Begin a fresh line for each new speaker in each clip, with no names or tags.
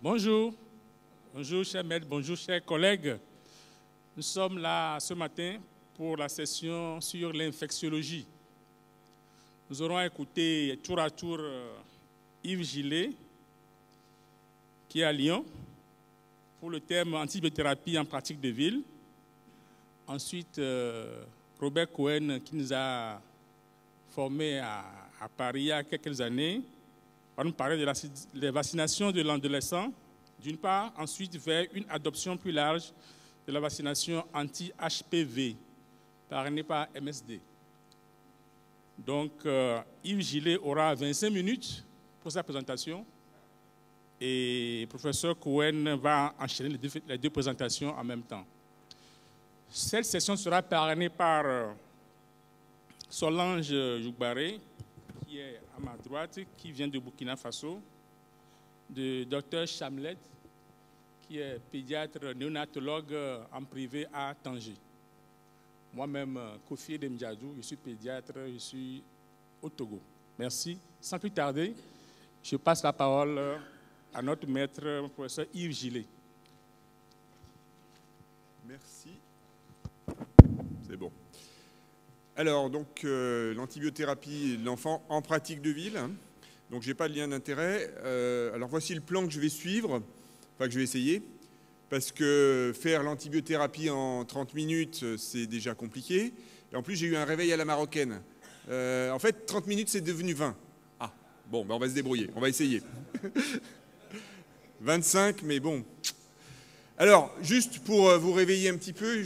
Bonjour, bonjour chers maîtres, bonjour chers collègues. Nous sommes là ce matin pour la session sur l'infectiologie. Nous aurons écouté tour à tour Yves Gillet, qui est à Lyon, pour le thème antibiothérapie en pratique de ville. Ensuite, Robert Cohen, qui nous a formés à Paris il y a quelques années, va nous parler de la vaccination de l'adolescent, d'une part, ensuite vers une adoption plus large de la vaccination anti-HPV, parrainée par MSD. Donc, Yves Gillet aura 25 minutes pour sa présentation et le professeur Cohen va enchaîner les deux présentations en même temps. Cette session sera parrainée par Solange Jougbaré, qui est à ma droite, qui vient de Burkina Faso, de Dr Chamlet, qui est pédiatre néonatologue en privé à Tanger. Moi-même, Kofi Demdiadou, je suis pédiatre, je suis au Togo. Merci. Sans plus tarder, je passe la parole à notre maître, professeur Yves Gillet.
Merci. C'est bon. Alors, donc, l'antibiothérapie de l'enfant en pratique de ville. Donc, je n'ai pas de lien d'intérêt. Alors, voici le plan que je vais suivre, enfin, que je vais essayer. Parce que faire l'antibiothérapie en 30 minutes, c'est déjà compliqué. Et en plus, j'ai eu un réveil à la marocaine. En fait, 30 minutes, c'est devenu 20. Ah, bon, ben on va se débrouiller. On va essayer. 25, mais bon. Alors, juste pour vous réveiller un petit peu,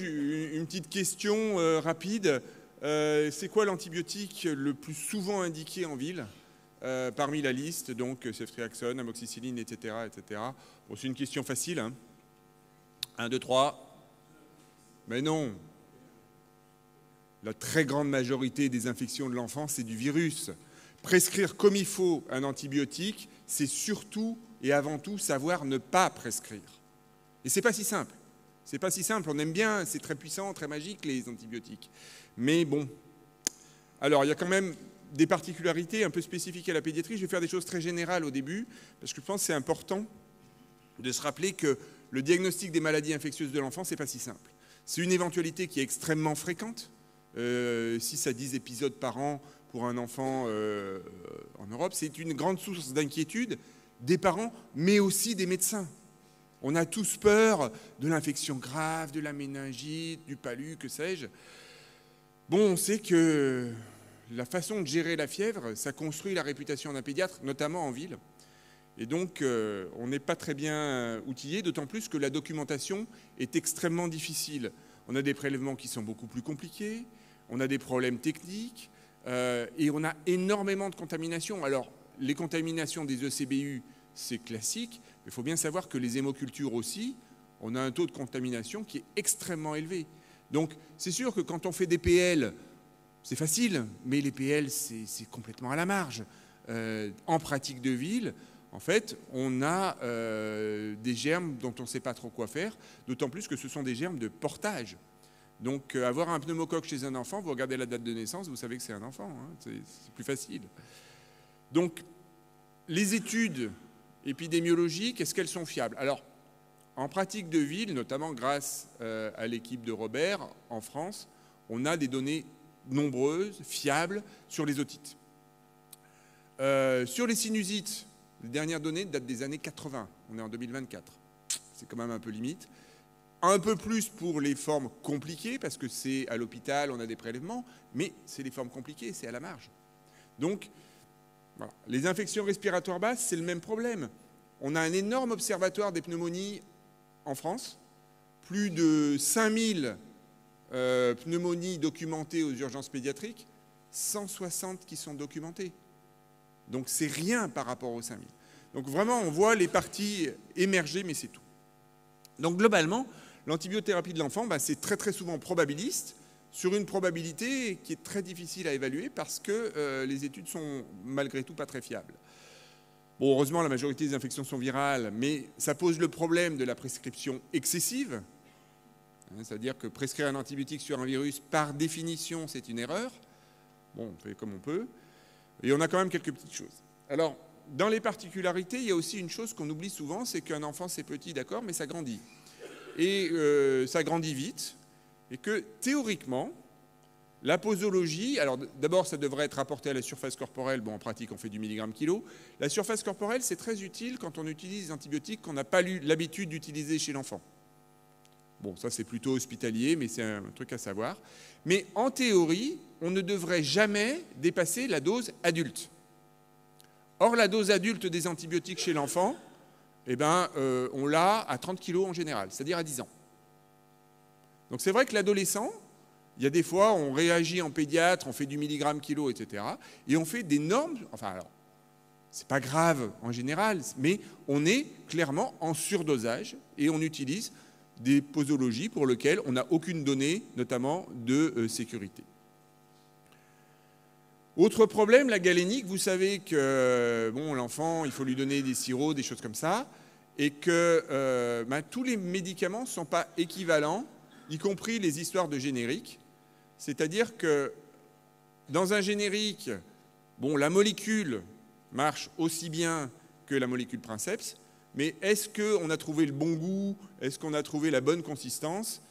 une petite question rapide. C'est quoi l'antibiotique le plus souvent indiqué en ville parmi la liste, donc ceftriaxone, amoxicilline, etc. etc. Bon, c'est une question facile. Hein. 1, 2, 3. Mais non. La très grande majorité des infections de l'enfant, c'est du virus. Prescrire comme il faut un antibiotique, c'est surtout et avant tout savoir ne pas prescrire. Et c'est pas si simple. C'est pas si simple. On aime bien, c'est très puissant, très magique, les antibiotiques. Mais bon. Alors, il y a quand même des particularités un peu spécifiques à la pédiatrie. Je vais faire des choses très générales au début, parce que je pense que c'est important de se rappeler que le diagnostic des maladies infectieuses de l'enfant, c'est pas si simple. C'est une éventualité qui est extrêmement fréquente. 6 à 10 épisodes par an pour un enfant en Europe. C'est une grande source d'inquiétude des parents, mais aussi des médecins. On a tous peur de l'infection grave, de la méningite, du palu, que sais-je. Bon, on sait que la façon de gérer la fièvre, ça construit la réputation d'un pédiatre, notamment en ville. Et donc, on n'est pas très bien outillé, d'autant plus que la documentation est extrêmement difficile. On a des prélèvements qui sont beaucoup plus compliqués, on a des problèmes techniques, et on a énormément de contaminations. Alors, les contaminations des ECBU, c'est classique, mais il faut bien savoir que les hémocultures aussi, on a un taux de contamination qui est extrêmement élevé. Donc, c'est sûr que quand on fait des PL, c'est facile, mais les PL, c'est complètement à la marge. En pratique de ville, en fait, on a des germes dont on ne sait pas trop quoi faire, d'autant plus que ce sont des germes de portage. Donc, avoir un pneumocoque chez un enfant, vous regardez la date de naissance, vous savez que c'est un enfant, hein, c'est plus facile. Donc, les études épidémiologiques, est-ce qu'elles sont fiables? Alors, en pratique de ville, notamment grâce à l'équipe de Robert, en France, on a des données nombreuses, fiables, sur les otites. Sur les sinusites, les dernières données datent des années 80, on est en 2024. C'est quand même un peu limite. Un peu plus pour les formes compliquées, parce que c'est à l'hôpital, on a des prélèvements, mais c'est les formes compliquées, c'est à la marge. Donc, voilà. Les infections respiratoires basses, c'est le même problème. On a un énorme observatoire des pneumonies en France, plus de 5000 pneumonies documentées aux urgences pédiatriques, 160 qui sont documentées. Donc c'est rien par rapport aux 5000. Donc vraiment, on voit les parties émerger, mais c'est tout. Donc globalement, l'antibiothérapie de l'enfant, c'est très souvent probabiliste, sur une probabilité qui est très difficile à évaluer parce que les études sont malgré tout pas très fiables. Bon, heureusement, la majorité des infections sont virales, mais ça pose le problème de la prescription excessive. C'est-à-dire que prescrire un antibiotique sur un virus, par définition, c'est une erreur. Bon, on fait comme on peut. Et on a quand même quelques petites choses. Alors, dans les particularités, il y a aussi une chose qu'on oublie souvent, c'est qu'un enfant, c'est petit, d'accord, mais ça grandit. Et ça grandit vite, et que théoriquement, la posologie, alors d'abord, ça devrait être rapporté à la surface corporelle. Bon, en pratique, on fait du milligramme kilo. La surface corporelle, c'est très utile quand on utilise des antibiotiques qu'on n'a pas l'habitude d'utiliser chez l'enfant. Bon, ça, c'est plutôt hospitalier, mais c'est un truc à savoir. Mais en théorie, on ne devrait jamais dépasser la dose adulte. Or, la dose adulte des antibiotiques chez l'enfant, eh ben, on l'a à 30 kg en général, c'est-à-dire à 10 ans. Donc c'est vrai que l'adolescent, il y a des fois, on réagit en pédiatre, on fait du milligramme kilo, etc. Et on fait d'énormes... Enfin, alors, c'est pas grave en général, mais on est clairement en surdosage et on utilise des posologies pour lesquelles on n'a aucune donnée, notamment de sécurité. Autre problème, la galénique, vous savez que bon, l'enfant, il faut lui donner des sirops, des choses comme ça, et que tous les médicaments ne sont pas équivalents, y compris les histoires de génériques. C'est-à-dire que dans un générique, bon, la molécule marche aussi bien que la molécule princeps, mais est-ce qu'on a trouvé le bon goût? Est-ce qu'on a trouvé la bonne consistance?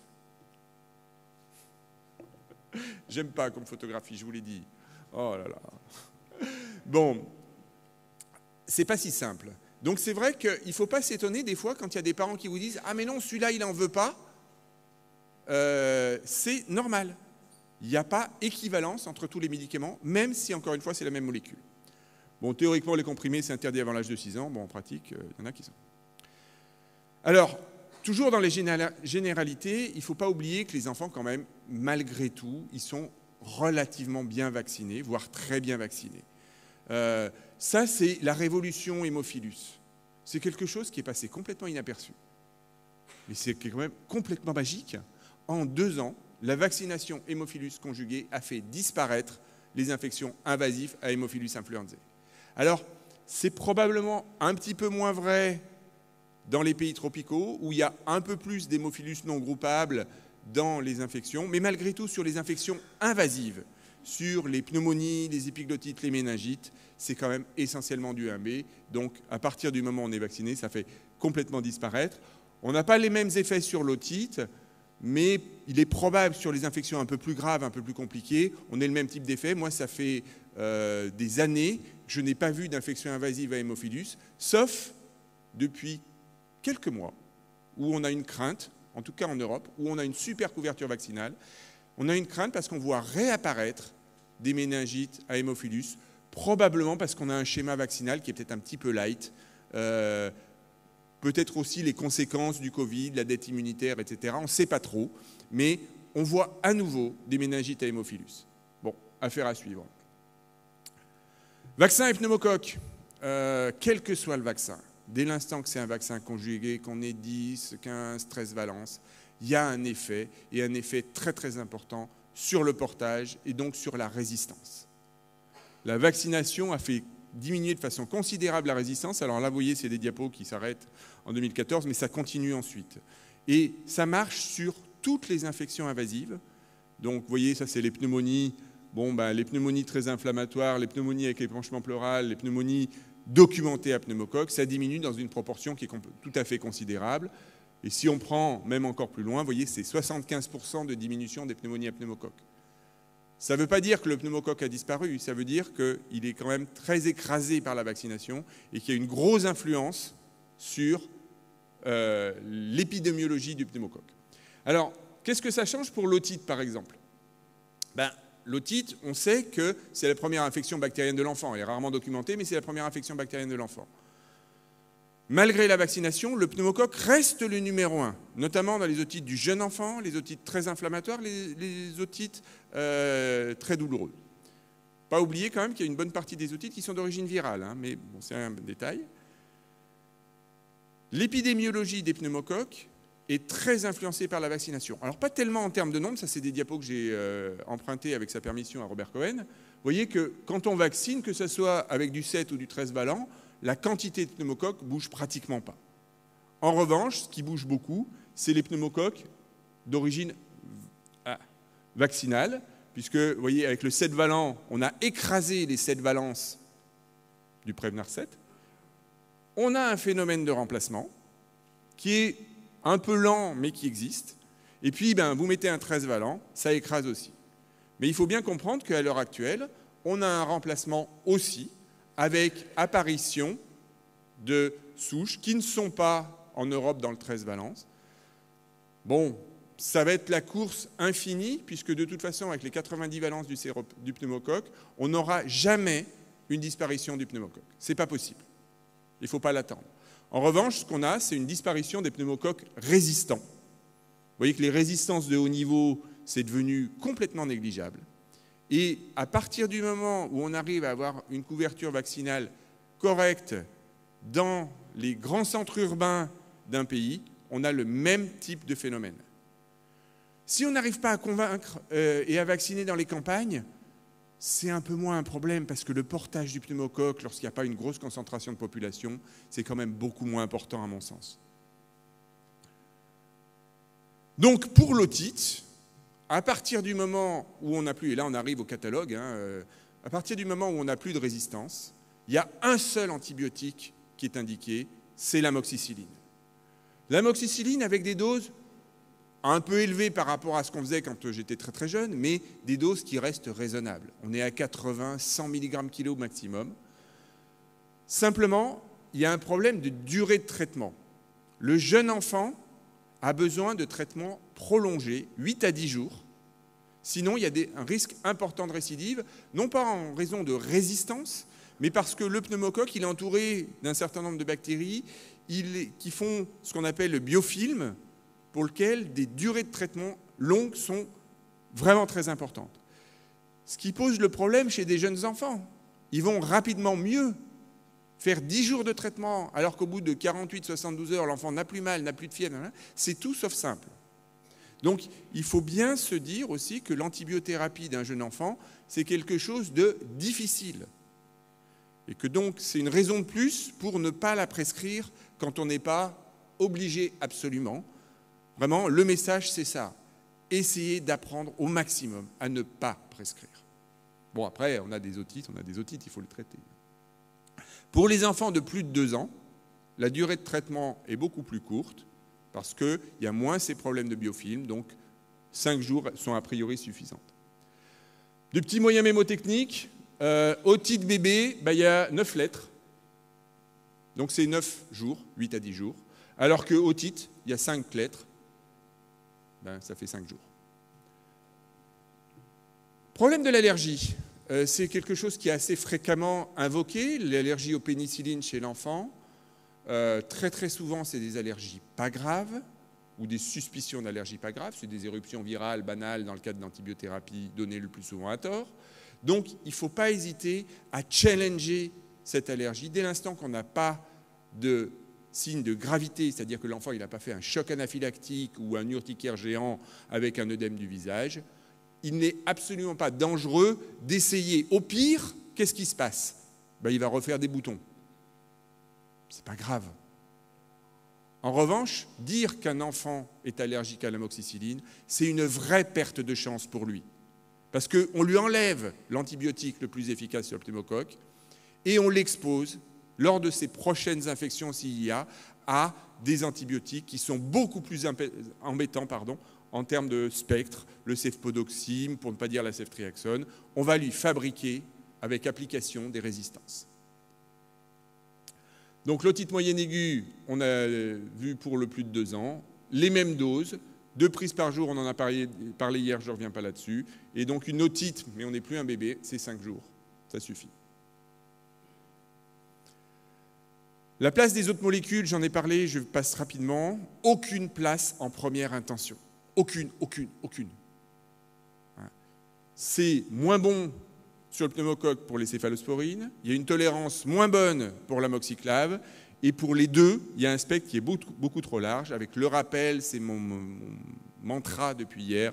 J'aime pas comme photographie, je vous l'ai dit. Oh là là. Bon, c'est pas si simple. Donc c'est vrai qu'il ne faut pas s'étonner des fois quand il y a des parents qui vous disent « Ah mais non, celui-là, il n'en veut pas ». C'est normal. Il n'y a pas équivalence entre tous les médicaments, même si, encore une fois, c'est la même molécule. Bon, théoriquement, les comprimés, c'est interdit avant l'âge de 6 ans. Bon, en pratique, il y en a qui sont. Alors, toujours dans les généralités, il ne faut pas oublier que les enfants, quand même, malgré tout, ils sont relativement bien vaccinés, voire très bien vaccinés. Ça, c'est la révolution Hémophilus. C'est quelque chose qui est passé complètement inaperçu. Mais c'est quand même complètement magique. En 2 ans, la vaccination Hémophilus conjuguée a fait disparaître les infections invasives à Hémophilus influenzae. Alors, c'est probablement un petit peu moins vrai dans les pays tropicaux, où il y a un peu plus d'hémophilus non groupables dans les infections, mais malgré tout, sur les infections invasives, sur les pneumonies, les épiglottites, les méningites, c'est quand même essentiellement du 1B. Donc, à partir du moment où on est vacciné, ça fait complètement disparaître. On n'a pas les mêmes effets sur l'otite, mais il est probable sur les infections un peu plus graves, un peu plus compliquées, on ait le même type d'effet. Moi, ça fait des années que je n'ai pas vu d'infection invasive à Hémophilus, sauf depuis quelques mois, où on a une crainte, en tout cas en Europe, où on a une super couverture vaccinale. On a une crainte parce qu'on voit réapparaître des méningites à Hémophilus, probablement parce qu'on a un schéma vaccinal qui est peut-être un petit peu light, peut-être aussi les conséquences du Covid, la dette immunitaire, etc. On ne sait pas trop, mais on voit à nouveau des méningites à Hémophilus. Bon, affaire à suivre. Vaccin et pneumocoque, quel que soit le vaccin, dès l'instant que c'est un vaccin conjugué, qu'on ait 10, 15, 13 valences, il y a un effet, et un effet très très important sur le portage et donc sur la résistance. La vaccination a fait diminuer de façon considérable la résistance. Alors là, vous voyez, c'est des diapos qui s'arrêtent en 2014, mais ça continue ensuite. Et ça marche sur toutes les infections invasives. Donc, vous voyez, ça, c'est les pneumonies. Bon, ben, les pneumonies très inflammatoires, les pneumonies avec épanchement pleural, les pneumonies documentées à pneumocoque, ça diminue dans une proportion qui est tout à fait considérable. Et si on prend même encore plus loin, vous voyez, c'est 75% de diminution des pneumonies à pneumocoque. Ça ne veut pas dire que le pneumocoque a disparu, ça veut dire qu'il est quand même très écrasé par la vaccination et qu'il y a une grosse influence sur l'épidémiologie du pneumocoque. Alors, qu'est-ce que ça change pour l'otite, par exemple? Ben, l'otite, on sait que c'est la première infection bactérienne de l'enfant. Elle est rarement documentée, mais c'est la première infection bactérienne de l'enfant. Malgré la vaccination, le pneumocoque reste le numéro 1, notamment dans les otites du jeune enfant, les otites très inflammatoires, les otites très douloureuses. Pas oublier quand même qu'il y a une bonne partie des otites qui sont d'origine virale, hein, mais bon, c'est un détail. L'épidémiologie des pneumocoques est très influencée par la vaccination. Alors pas tellement en termes de nombre, ça c'est des diapos que j'ai empruntés avec sa permission à Robert Cohen. Vous voyez que quand on vaccine, que ce soit avec du 7 ou du 13 valent, la quantité de pneumocoques ne bouge pratiquement pas. En revanche, ce qui bouge beaucoup, c'est les pneumocoques d'origine vaccinale, puisque, vous voyez, avec le 7 valent, on a écrasé les 7 valences du Prevnar 7, on a un phénomène de remplacement qui est un peu lent, mais qui existe. Et puis, vous mettez un 13 valent, ça écrase aussi. Mais il faut bien comprendre qu'à l'heure actuelle, on a un remplacement aussi avec apparition de souches qui ne sont pas en Europe dans le 13 valence. Bon, ça va être la course infinie, puisque de toute façon, avec les 90 valences du pneumocoque, on n'aura jamais une disparition du pneumocoque. Ce n'est pas possible. Il ne faut pas l'attendre. En revanche, ce qu'on a, c'est une disparition des pneumocoques résistants. Vous voyez que les résistances de haut niveau, c'est devenu complètement négligeable. Et à partir du moment où on arrive à avoir une couverture vaccinale correcte dans les grands centres urbains d'un pays, on a le même type de phénomène. Si on n'arrive pas à convaincre et à vacciner dans les campagnes, c'est un peu moins un problème parce que le portage du pneumocoque, lorsqu'il n'y a pas une grosse concentration de population, c'est quand même beaucoup moins important à mon sens. Donc pour l'otite, à partir du moment où on n'a plus, et là on arrive au catalogue, à partir du moment où on n'a plus de résistance, il y a un seul antibiotique qui est indiqué, c'est l'amoxicilline. L'amoxicilline avec des doses un peu élevées par rapport à ce qu'on faisait quand j'étais très très jeune, mais des doses qui restent raisonnables. On est à 80, 100 mg/kg maximum. Simplement, il y a un problème de durée de traitement. Le jeune enfant a besoin de traitements prolongés, 8 à 10 jours. Sinon, il y a un risque important de récidive, non pas en raison de résistance, mais parce que le pneumocoque, il est entouré d'un certain nombre de bactéries qui font ce qu'on appelle le biofilm, pour lequel des durées de traitement longues sont vraiment très importantes. Ce qui pose le problème chez des jeunes enfants. Ils vont rapidement mieux faire 10 jours de traitement, alors qu'au bout de 48-72 heures, l'enfant n'a plus mal, n'a plus de fièvre, c'est tout sauf simple. Donc, il faut bien se dire aussi que l'antibiothérapie d'un jeune enfant, c'est quelque chose de difficile. Et que donc, c'est une raison de plus pour ne pas la prescrire quand on n'est pas obligé absolument. Vraiment, le message, c'est ça. Essayez d'apprendre au maximum à ne pas prescrire. Bon, après, on a des otites, il faut les traiter. Pour les enfants de plus de 2 ans, la durée de traitement est beaucoup plus courte parce qu'il y a moins ces problèmes de biofilm, donc 5 jours sont a priori suffisantes. De petits moyens mémotechniques, otite bébé, il y a 9 lettres, donc c'est 9 jours, 8 à 10 jours, alors que otite, il y a 5 lettres, ça fait 5 jours. Problème de l'allergie. C'est quelque chose qui est assez fréquemment invoqué, l'allergie aux pénicillines chez l'enfant. Très très souvent, c'est des allergies pas graves ou des suspicions d'allergies pas graves. C'est des éruptions virales banales dans le cadre d'antibiothérapie données le plus souvent à tort. Donc, il ne faut pas hésiter à challenger cette allergie. Dès l'instant qu'on n'a pas de signe de gravité, c'est-à-dire que l'enfant n'a pas fait un choc anaphylactique ou un urticaire géant avec un œdème du visage, il n'est absolument pas dangereux d'essayer. Au pire, qu'est-ce qui se passe ? Il va refaire des boutons. Ce n'est pas grave. En revanche, dire qu'un enfant est allergique à l'amoxicilline, c'est une vraie perte de chance pour lui. Parce qu'on lui enlève l'antibiotique le plus efficace sur le pneumocoque et on l'expose, lors de ses prochaines infections, s'il y a, à des antibiotiques qui sont beaucoup plus embêtants en termes de spectre, le cefpodoxime, pour ne pas dire la ceftriaxone. On va lui fabriquer, avec application, des résistances. Donc l'otite moyenne aiguë, on a vu pour le plus de 2 ans, les mêmes doses, 2 prises par jour, on en a parlé hier, je ne reviens pas là-dessus, et donc une otite, mais on n'est plus un bébé, c'est 5 jours, ça suffit. La place des autres molécules, j'en ai parlé, je passe rapidement, aucune place en première intention. Aucune. C'est moins bon sur le pneumocoque pour les céphalosporines, il y a une tolérance moins bonne pour l'amoxiclave, et pour les deux, il y a un spectre qui est beaucoup trop large, avec le rappel, c'est mon mantra depuis hier,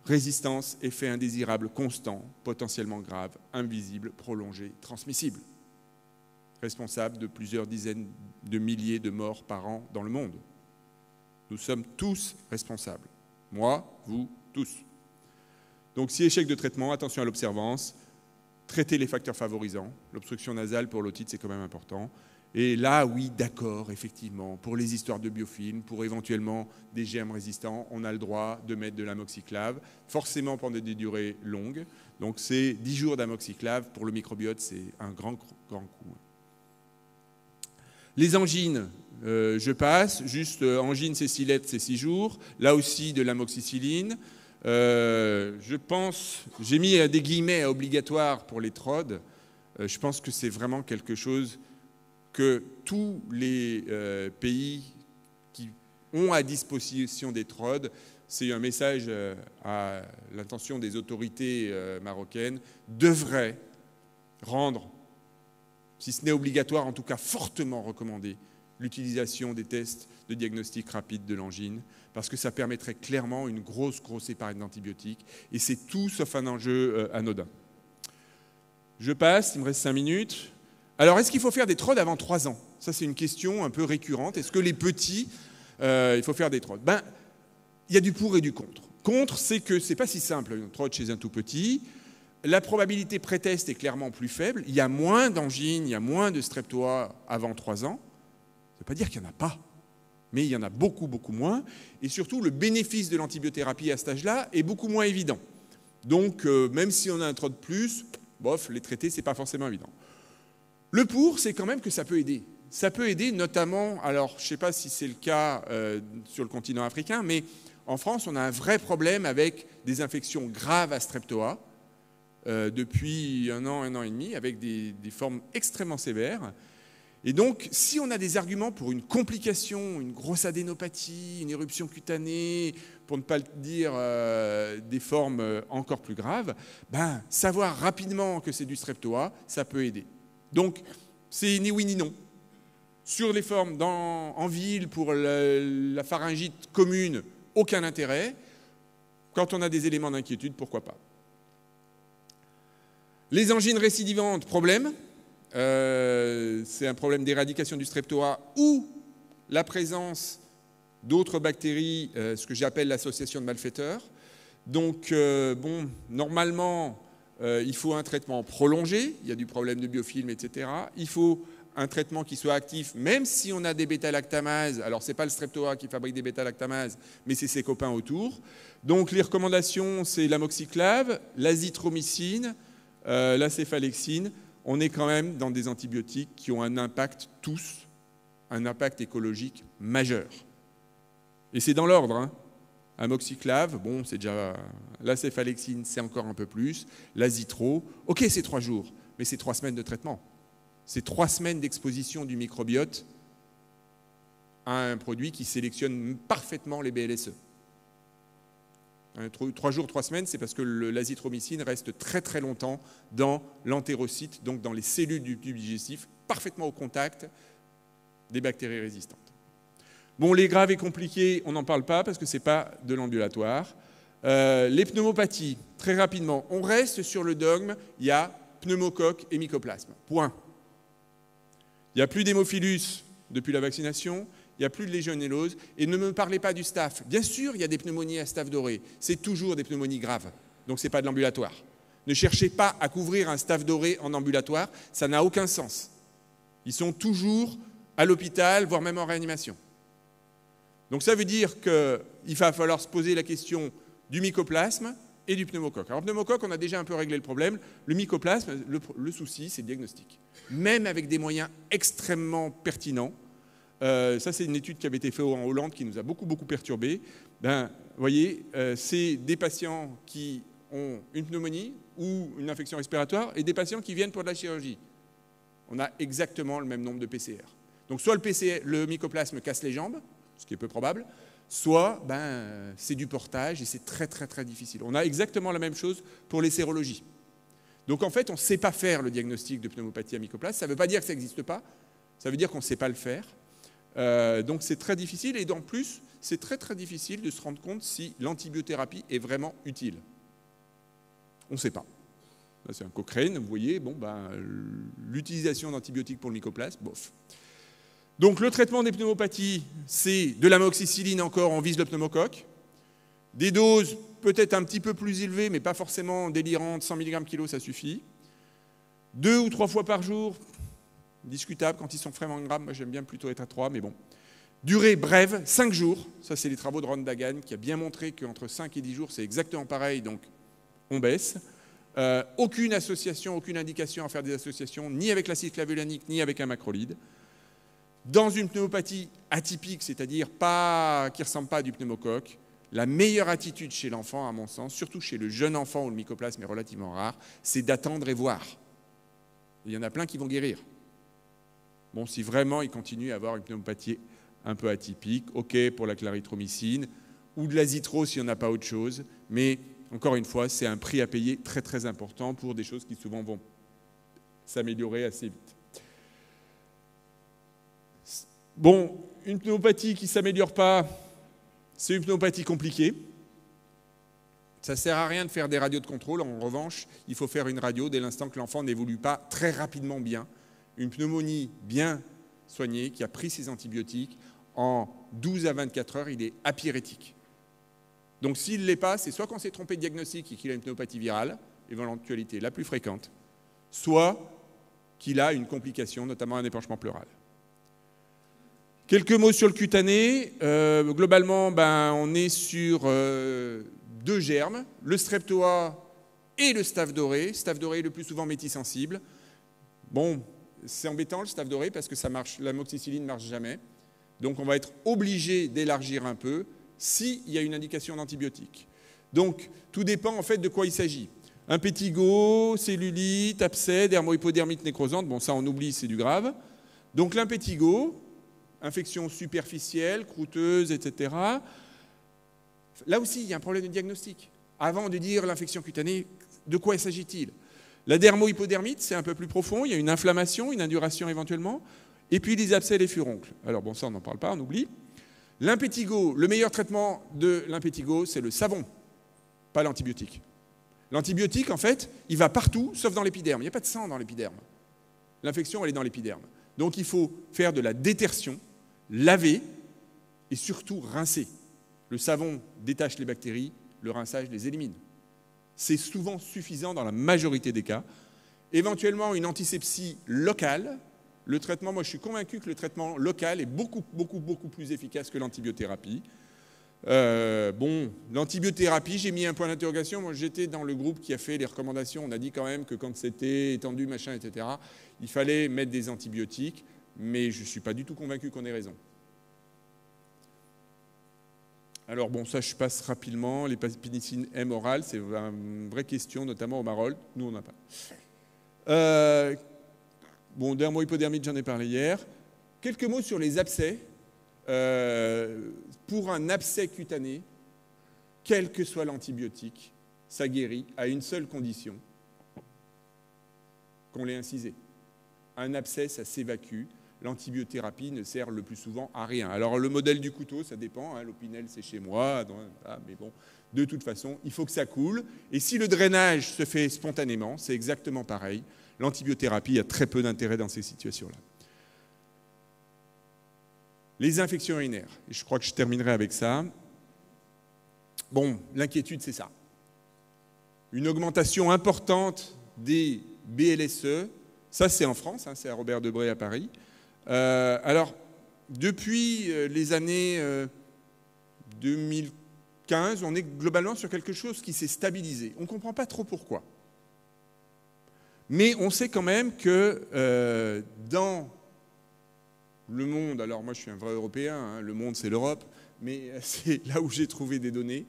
résistance, effet indésirable constant, potentiellement grave, invisible, prolongé, transmissible, responsable de plusieurs dizaines de milliers de morts par an dans le monde. Nous sommes tous responsables. Moi, vous, tous. Donc, si échec de traitement, attention à l'observance, traiter les facteurs favorisants. L'obstruction nasale pour l'otite, c'est quand même important. Et là, oui, d'accord, effectivement, pour les histoires de biofilms, pour éventuellement des germes résistants, on a le droit de mettre de l'amoxiclave, forcément pendant des durées longues. Donc c'est 10 jours d'amoxiclave. Pour le microbiote, c'est un grand coup. Les angines, je passe. Juste, angine cécilette, c'est 6 jours. Là aussi, de l'amoxicilline. Je pense, j'ai mis des guillemets obligatoires pour les TROD. Je pense que c'est vraiment quelque chose que tous les pays qui ont à disposition des TROD, c'est un message à l'intention des autorités marocaines, devraient rendre, si ce n'est obligatoire, en tout cas fortement recommandé, l'utilisation des tests de diagnostic rapide de l'angine, parce que ça permettrait clairement une grosse épargne d'antibiotiques, et c'est tout sauf un enjeu anodin. Je passe, il me reste 5 minutes. Alors, est-ce qu'il faut faire des TROD avant 3 ans? Ça, c'est une question un peu récurrente. Est-ce que les petits, il faut faire des TROD? Ben, il y a du pour et du contre. Contre, c'est que ce n'est pas si simple, une TROD chez un tout petit. La probabilité pré-test est clairement plus faible. Il y a moins d'angines, il y a moins de streptoa avant 3 ans. Ça ne veut pas dire qu'il n'y en a pas, mais il y en a beaucoup moins. Et surtout, le bénéfice de l'antibiothérapie à cet âge-là est beaucoup moins évident. Donc, même si on a un TROD plus, bof, les traiter, ce n'est pas forcément évident. Le pour, c'est quand même que ça peut aider. Ça peut aider notamment, alors je ne sais pas si c'est le cas sur le continent africain, mais en France, on a un vrai problème avec des infections graves à streptoa depuis 1 an et demi, avec des formes extrêmement sévères. Et donc, si on a des arguments pour une complication, une grosse adénopathie, une éruption cutanée, pour ne pas le dire des formes encore plus graves, ben, savoir rapidement que c'est du streptoa, ça peut aider. Donc, c'est ni oui ni non. Sur les formes en ville, pour la pharyngite commune, aucun intérêt. Quand on a des éléments d'inquiétude, pourquoi pas. Les angines récidivantes, problème. C'est un problème d'éradication du streptoa ou la présence d'autres bactéries, ce que j'appelle l'association de malfaiteurs. Donc, normalement, il faut un traitement prolongé, il y a du problème de biofilm, etc. Il faut un traitement qui soit actif, même si on a des bêta-lactamases. Alors, ce n'est pas le streptoa qui fabrique des bêta-lactamases, mais c'est ses copains autour. Donc, les recommandations, c'est l'amoxiclave, l'azithromycine, la céphalexine. On est quand même dans des antibiotiques qui ont un impact, tous, un impact écologique majeur. Et c'est dans l'ordre, hein. Amoxiclave, bon, c'est déjà... La céphalexine, c'est encore un peu plus. L'azithro, ok, c'est 3 jours, mais c'est 3 semaines de traitement. C'est 3 semaines d'exposition du microbiote à un produit qui sélectionne parfaitement les BLSE. 3 jours, 3 semaines, c'est parce que l'azithromycine reste très longtemps dans l'entérocyte, donc dans les cellules du tube digestif, parfaitement au contact des bactéries résistantes. Bon, les graves et compliqués, on n'en parle pas parce que ce n'est pas de l'ambulatoire. Les pneumopathies, très rapidement, on reste sur le dogme, il y a pneumocoque et mycoplasme. Point. Il n'y a plus d'hémophilus depuis la vaccination, il n'y a plus de légionellose, et ne me parlez pas du staph. Bien sûr, il y a des pneumonies à staph doré, c'est toujours des pneumonies graves, donc ce n'est pas de l'ambulatoire. Ne cherchez pas à couvrir un staph doré en ambulatoire, ça n'a aucun sens. Ils sont toujours à l'hôpital, voire même en réanimation. Donc ça veut dire qu'il va falloir se poser la question du mycoplasme et du pneumocoque. Alors, pneumocoque, on a déjà un peu réglé le problème. Le mycoplasme, le souci, c'est le diagnostic. Même avec des moyens extrêmement pertinents. Ça, c'est une étude qui avait été faite en Hollande qui nous a beaucoup perturbés. Ben, vous voyez, c'est des patients qui ont une pneumonie ou une infection respiratoire et des patients qui viennent pour de la chirurgie. On a exactement le même nombre de PCR. Donc, soit le mycoplasme casse les jambes, ce qui est peu probable, soit c'est du portage et c'est très difficile. On a exactement la même chose pour les sérologies. Donc en fait, on ne sait pas faire le diagnostic de pneumopathie à mycoplasme. Ça ne veut pas dire que ça n'existe pas, ça veut dire qu'on ne sait pas le faire. Donc c'est très difficile et en plus, c'est très difficile de se rendre compte si l'antibiothérapie est vraiment utile. On ne sait pas. Là, c'est un Cochrane, vous voyez, l'utilisation d'antibiotiques pour le mycoplasme, bof. Donc le traitement des pneumopathies, c'est de l'amoxicilline encore, on vise le pneumocoque. Des doses peut-être un petit peu plus élevées, mais pas forcément délirantes, 100 mg/kg, ça suffit. 2 ou 3 fois par jour, discutable quand ils sont vraiment grammes. Moi, j'aime bien plutôt être à 3, mais bon. Durée brève, 5 jours. Ça, c'est les travaux de Ron Dagan qui a bien montré qu'entre 5 et 10 jours, c'est exactement pareil, donc on baisse. Aucune association, aucune indication à faire des associations, ni avec l'acide clavulanique, ni avec un macrolide. Dans une pneumopathie atypique, c'est-à-dire qui ne ressemble pas à du pneumocoque, la meilleure attitude chez l'enfant, à mon sens, surtout chez le jeune enfant où le mycoplasme est relativement rare, c'est d'attendre et voir. Il y en a plein qui vont guérir. Bon, si vraiment il continue à avoir une pneumopathie un peu atypique, ok pour la clarithromycine, ou de l'azithro s'il n'y en a pas autre chose, mais encore une fois, c'est un prix à payer très très important pour des choses qui souvent vont s'améliorer assez vite. Bon, une pneumopathie qui ne s'améliore pas, c'est une pneumopathie compliquée. Ça ne sert à rien de faire des radios de contrôle. En revanche, il faut faire une radio dès l'instant que l'enfant n'évolue pas très rapidement bien. Une pneumonie bien soignée, qui a pris ses antibiotiques, en 12 à 24 heures, il est apyrétique. Donc s'il ne l'est pas, c'est soit qu'on s'est trompé de diagnostic et qu'il a une pneumopathie virale, éventualité la plus fréquente, soit qu'il a une complication, notamment un épanchement pleural. Quelques mots sur le cutané. Globalement, on est sur 2 germes, le streptoa et le staph doré. Staph doré le plus souvent métis-sensible. Bon, c'est embêtant le staph doré parce que ça marche, l'amoxicilline ne marche jamais. Donc on va être obligé d'élargir un peu s'il y a une indication d'antibiotique. Donc tout dépend en fait de quoi il s'agit. Impétigo, cellulite, abcès, dermohypodermite nécrosante, bon ça on oublie, c'est du grave. Donc l'impétigo, infection superficielle, croûteuse, etc. Là aussi, il y a un problème de diagnostic. Avant de dire l'infection cutanée, de quoi s'agit-il? La dermohypodermite, c'est un peu plus profond, il y a une inflammation, une induration éventuellement, et puis les abcès et les furoncles. Alors bon, ça on n'en parle pas, on oublie. L'impétigo, le meilleur traitement de l'impétigo, c'est le savon, pas l'antibiotique. L'antibiotique, en fait, il va partout, sauf dans l'épiderme. Il n'y a pas de sang dans l'épiderme. L'infection, elle est dans l'épiderme. Donc il faut faire de la détertion, laver et surtout rincer. Le savon détache les bactéries, le rinçage les élimine. C'est souvent suffisant dans la majorité des cas. Éventuellement, une antisepsie locale. Le traitement, moi je suis convaincu que le traitement local est beaucoup plus efficace que l'antibiothérapie. L'antibiothérapie, j'ai mis un point d'interrogation. Moi j'étais dans le groupe qui a fait les recommandations. On a dit quand même que quand c'était étendu, machin, etc., il fallait mettre des antibiotiques, mais je ne suis pas du tout convaincu qu'on ait raison. Alors bon, ça je passe rapidement. Les pénicillines M orales, c'est une vraie question, notamment au Marol. Nous, on n'a pas. Dermohypodermite, j'en ai parlé hier. Quelques mots sur les abcès. Pour un abcès cutané, quel que soit l'antibiotique, ça guérit à une seule condition, qu'on l'ait incisé. Un abcès, ça s'évacue. L'antibiothérapie ne sert le plus souvent à rien. Alors le modèle du couteau, ça dépend. Hein, l'Opinel, c'est chez moi. Mais bon, de toute façon, il faut que ça coule. Et si le drainage se fait spontanément, c'est exactement pareil. L'antibiothérapie a très peu d'intérêt dans ces situations-là. Les infections urinaires. Et je crois que je terminerai avec ça. Bon, l'inquiétude, c'est ça. Une augmentation importante des BLSE. Ça, c'est en France, hein, c'est à Robert Debré à Paris. Alors, depuis les années 2015, on est globalement sur quelque chose qui s'est stabilisé. On ne comprend pas trop pourquoi. Mais on sait quand même que dans le monde, alors moi je suis un vrai Européen, hein, le monde c'est l'Europe, mais c'est là où j'ai trouvé des données,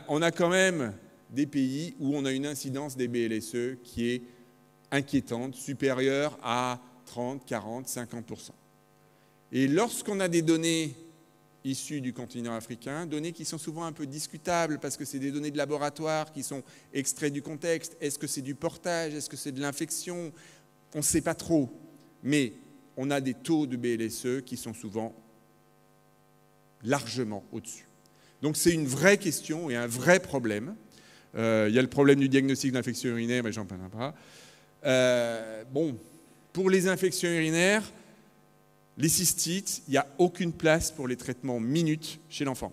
on a quand même des pays où on a une incidence des BLSE qui est inquiétante, supérieure à 30, 40, 50%. Et lorsqu'on a des données issues du continent africain, données qui sont souvent un peu discutables parce que c'est des données de laboratoire qui sont extraites du contexte, est-ce que c'est du portage, est-ce que c'est de l'infection, on ne sait pas trop, mais on a des taux de BLSE qui sont souvent largement au-dessus. Donc c'est une vraie question et un vrai problème. Il y a le problème du diagnostic d'infection urinaire, mais j'en parlerai pas. Pour les infections urinaires, les cystites, il n'y a aucune place pour les traitements minutes chez l'enfant.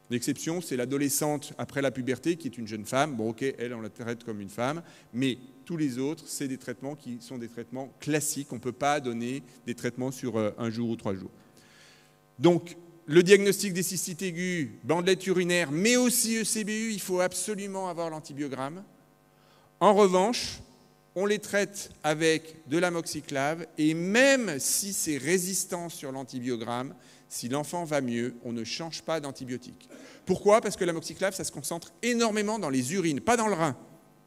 L'exception, c'est l'adolescente après la puberté, qui est une jeune femme. Bon, ok, elle, on la traite comme une femme, mais tous les autres, c'est des traitements qui sont des traitements classiques. On ne peut pas donner des traitements sur 1 jour ou 3 jours. Donc, le diagnostic des cystites aiguës, bandelettes urinaires, mais aussi ECBU, il faut absolument avoir l'antibiogramme. En revanche, on les traite avec de l'amoxiclave, et même si c'est résistant sur l'antibiogramme, si l'enfant va mieux, on ne change pas d'antibiotique. Pourquoi? Parce que l'amoxiclave, ça se concentre énormément dans les urines, pas dans le rein,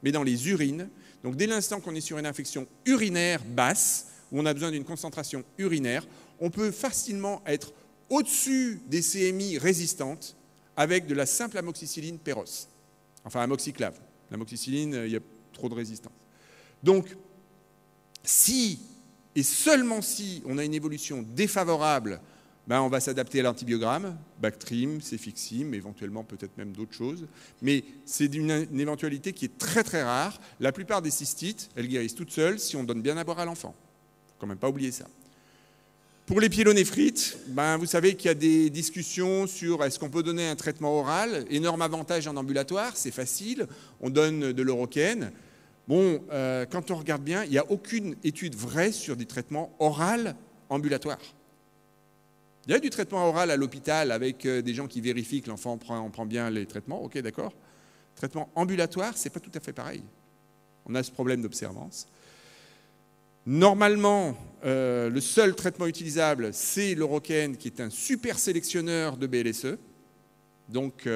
mais dans les urines. Donc dès l'instant qu'on est sur une infection urinaire basse, où on a besoin d'une concentration urinaire, on peut facilement être au-dessus des CMI résistantes avec de la simple amoxicilline Péros. Enfin, amoxiclave. L'amoxicilline, il y a trop de résistance. Donc, si, et seulement si, on a une évolution défavorable, on va s'adapter à l'antibiogramme, Bactrim, Cefixime, éventuellement peut-être même d'autres choses. Mais c'est une éventualité qui est très très rare. La plupart des cystites, elles guérissent toutes seules si on donne bien à boire à l'enfant. Il ne faut quand même pas oublier ça. Pour les pyélonéphrite, vous savez qu'il y a des discussions sur est-ce qu'on peut donner un traitement oral. Énorme avantage en ambulatoire, c'est facile, on donne de l'Oroquène. Bon, quand on regarde bien, il n'y a aucune étude vraie sur des traitements oraux ambulatoires. Il y a du traitement oral à l'hôpital avec des gens qui vérifient que l'enfant prend bien les traitements, ok, d'accord. Traitement ambulatoire, ce n'est pas tout à fait pareil. On a ce problème d'observance. Normalement, le seul traitement utilisable, c'est l'Oroquène, qui est un super sélectionneur de BLSE, donc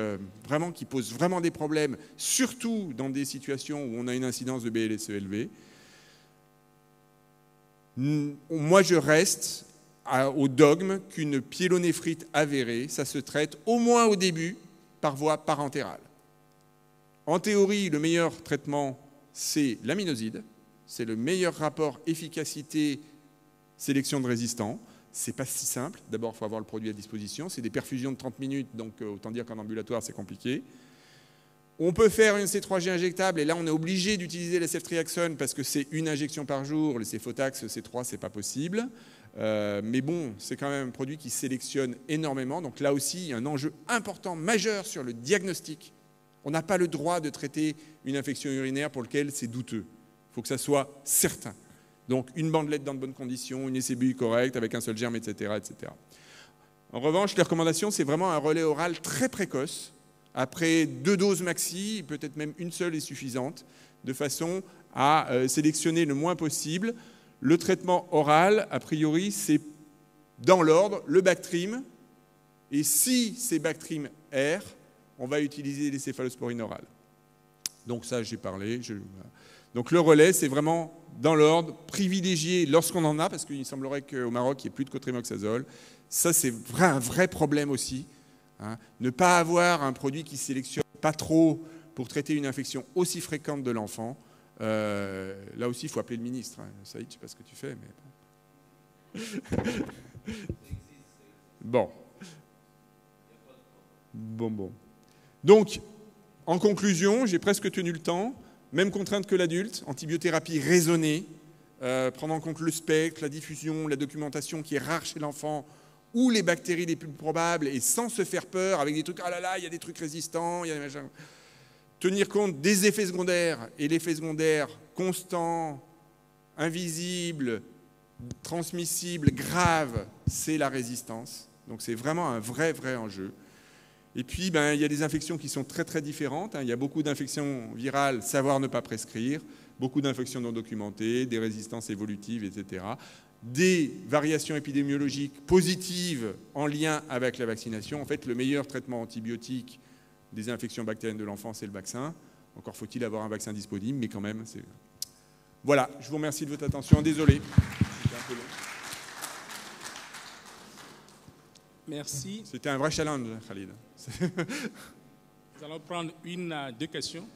vraiment qui pose vraiment des problèmes, surtout dans des situations où on a une incidence de BLSE élevée. Moi, je reste au dogme qu'une pyélonéphrite avérée, ça se traite au moins au début par voie parentérale. En théorie, le meilleur traitement, c'est l'aminoside. C'est le meilleur rapport efficacité-sélection de résistants. Ce n'est pas si simple. D'abord, il faut avoir le produit à disposition. C'est des perfusions de 30 minutes, donc autant dire qu'en ambulatoire, c'est compliqué. On peut faire une C3G injectable, et là, on est obligé d'utiliser la ceftriaxone parce que c'est une injection par jour. Le Cefotax C3, ce n'est pas possible. Mais bon, c'est quand même un produit qui sélectionne énormément. Donc là aussi, il y a un enjeu important, majeur sur le diagnostic. On n'a pas le droit de traiter une infection urinaire pour laquelle c'est douteux. Il faut que ça soit certain. Donc une bandelette dans de bonnes conditions, une ECBU correcte, avec un seul germe, etc., etc. En revanche, les recommandations, c'est vraiment un relais oral très précoce. Après 2 doses maxi, peut-être même une seule est suffisante, de façon à sélectionner le moins possible. Le traitement oral, a priori, c'est dans l'ordre, le Bactrim. Et si c'est Bactrim R, on va utiliser les céphalosporines orales. Donc ça, j'ai parlé. Donc le relais, c'est vraiment dans l'ordre, privilégié lorsqu'on en a, parce qu'il semblerait qu'au Maroc, il n'y ait plus de cotrimoxazole. Ça, c'est un vrai problème aussi. Ne pas avoir un produit qui ne sélectionne pas trop pour traiter une infection aussi fréquente de l'enfant. Là aussi, il faut appeler le ministre. Saïd, je ne sais pas ce que tu fais, mais bon. Bon. Donc, en conclusion, j'ai presque tenu le temps. Même contrainte que l'adulte, antibiothérapie raisonnée, prendre en compte le spectre, la diffusion, la documentation qui est rare chez l'enfant, ou les bactéries les plus probables, et sans se faire peur, avec des trucs, ah là là, il y a des trucs résistants, il y a des machins. Tenir compte des effets secondaires, et l'effet secondaire constant, invisible, transmissible, grave, c'est la résistance. Donc c'est vraiment un vrai enjeu. Et puis, il y a des infections qui sont très différentes. Il y a beaucoup d'infections virales, savoir ne pas prescrire, beaucoup d'infections non documentées, des résistances évolutives, etc. Des variations épidémiologiques positives en lien avec la vaccination. En fait, le meilleur traitement antibiotique des infections bactériennes de l'enfant, c'est le vaccin. Encore faut-il avoir un vaccin disponible, mais quand même, c'est... Voilà, je vous remercie de votre attention. Désolé. C'était un peu long.
Merci.
C'était un vrai challenge, Khalid.
Nous allons prendre 2 questions.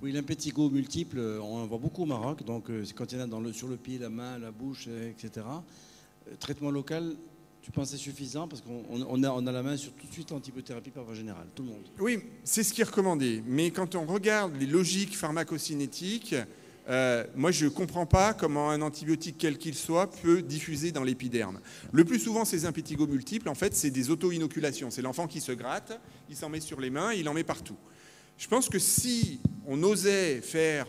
Oui, l'impétigo multiple, on en voit beaucoup au Maroc. Donc, c'est quand il y en a sur le pied, la main, la bouche, etc. Traitement local, tu penses c'est suffisant? Parce qu'on a la main sur tout de suite l'antibiothérapie par voie générale, tout le monde.
Oui, c'est ce qui est recommandé. Mais quand on regarde les logiques pharmacocinétiques, moi, je ne comprends pas comment un antibiotique, quel qu'il soit, peut diffuser dans l'épiderme. Le plus souvent, ces impétigos multiples, en fait, c'est des auto-inoculations. C'est l'enfant qui se gratte, il s'en met sur les mains, il en met partout. Je pense que si on osait faire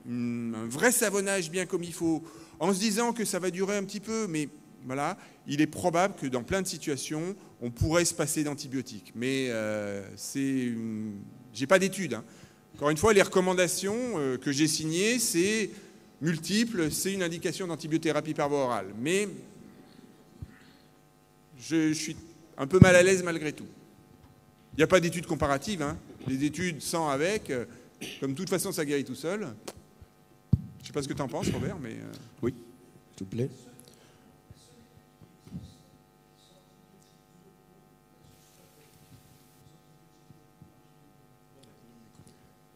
un vrai savonnage bien comme il faut, en se disant que ça va durer un petit peu, mais voilà, il est probable que dans plein de situations, on pourrait se passer d'antibiotiques. Mais j'ai pas d'études, hein. Encore une fois, les recommandations que j'ai signées, c'est multiple, c'est une indication d'antibiothérapie par voie orale. Mais je suis un peu mal à l'aise malgré tout. Il n'y a pas d'études comparatives, hein. Les études sans avec, comme de toute façon ça guérit tout seul. Je ne sais pas ce que tu en penses, Robert, mais...
Oui, s'il vous plaît.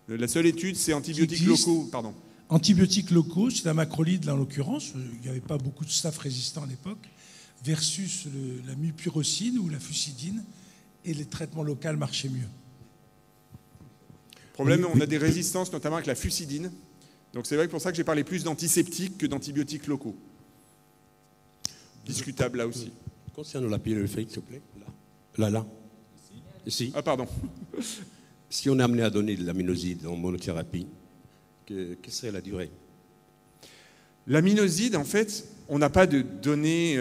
La seule étude, c'est antibiotiques locaux. Pardon.
Antibiotiques locaux, c'est la macrolide là, en l'occurrence, il n'y avait pas beaucoup de staph résistant à l'époque, versus la mupirocine ou la fusidine, et les traitements locaux marchaient mieux.
Problème, on a des résistances, notamment avec la fusidine. Donc c'est vrai que pour ça que j'ai parlé plus d'antiseptiques que d'antibiotiques locaux. Discutable là aussi.
Concernant la pyélonéphrite, s'il vous plaît. Là. Ici.
Ah, pardon.
Si on est amené à donner de l'aminoside en monothérapie, quelle serait la durée?
L'aminoside, en fait, on n'a pas de données,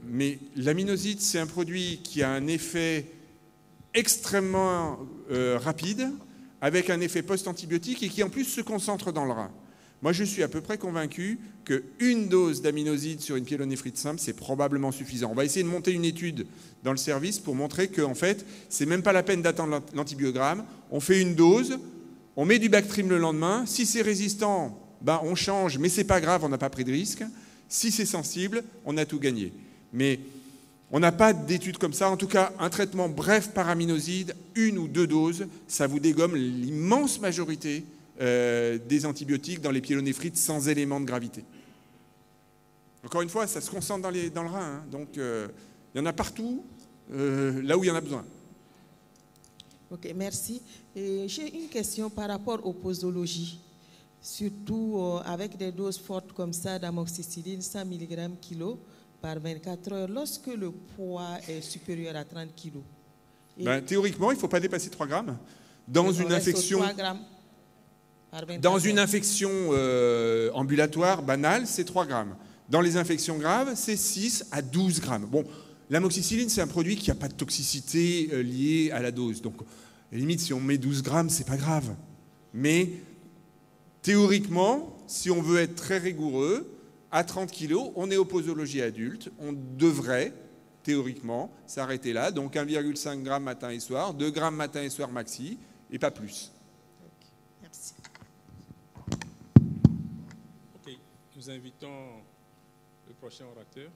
mais l'aminoside, c'est un produit qui a un effet extrêmement rapide, avec un effet post-antibiotique et qui en plus se concentre dans le rein. Moi, je suis à peu près convaincu qu'une dose d'aminoside sur une pyélonéphrite simple, c'est probablement suffisant. On va essayer de monter une étude dans le service pour montrer qu'en fait, c'est même pas la peine d'attendre l'antibiogramme. On fait une dose, on met du Bactrim le lendemain. Si c'est résistant, ben on change, mais c'est pas grave, on n'a pas pris de risque. Si c'est sensible, on a tout gagné. Mais on n'a pas d'études comme ça. En tout cas, un traitement bref par aminoside, 1 ou 2 doses, ça vous dégomme l'immense majorité des antibiotiques dans les pyélonéphrite sans élément de gravité. Encore une fois, ça se concentre dans le rein, hein. Donc il y en a partout, là où il y en a besoin.
Ok, merci. J'ai une question par rapport aux posologies, surtout avec des doses fortes comme ça d'amoxicilline, 100 mg kg par 24 heures, lorsque le poids est supérieur à 30 kg.
Ben, théoriquement, il ne faut pas dépasser 3 grammes. Dans une infection...
3 grammes.
Dans une infection ambulatoire banale, c'est 3 grammes. Dans les infections graves, c'est 6 à 12 grammes. Bon, l'amoxicilline, c'est un produit qui n'a pas de toxicité liée à la dose. Donc, à la limite, si on met 12 grammes, c'est pas grave. Mais théoriquement, si on veut être très rigoureux, à 30 kg, on est aux posologies adultes. On devrait, théoriquement, s'arrêter là. Donc 1,5 g matin et soir, 2 grammes matin et soir maxi, et pas plus.
Merci.
Ok, nous invitons le prochain orateur.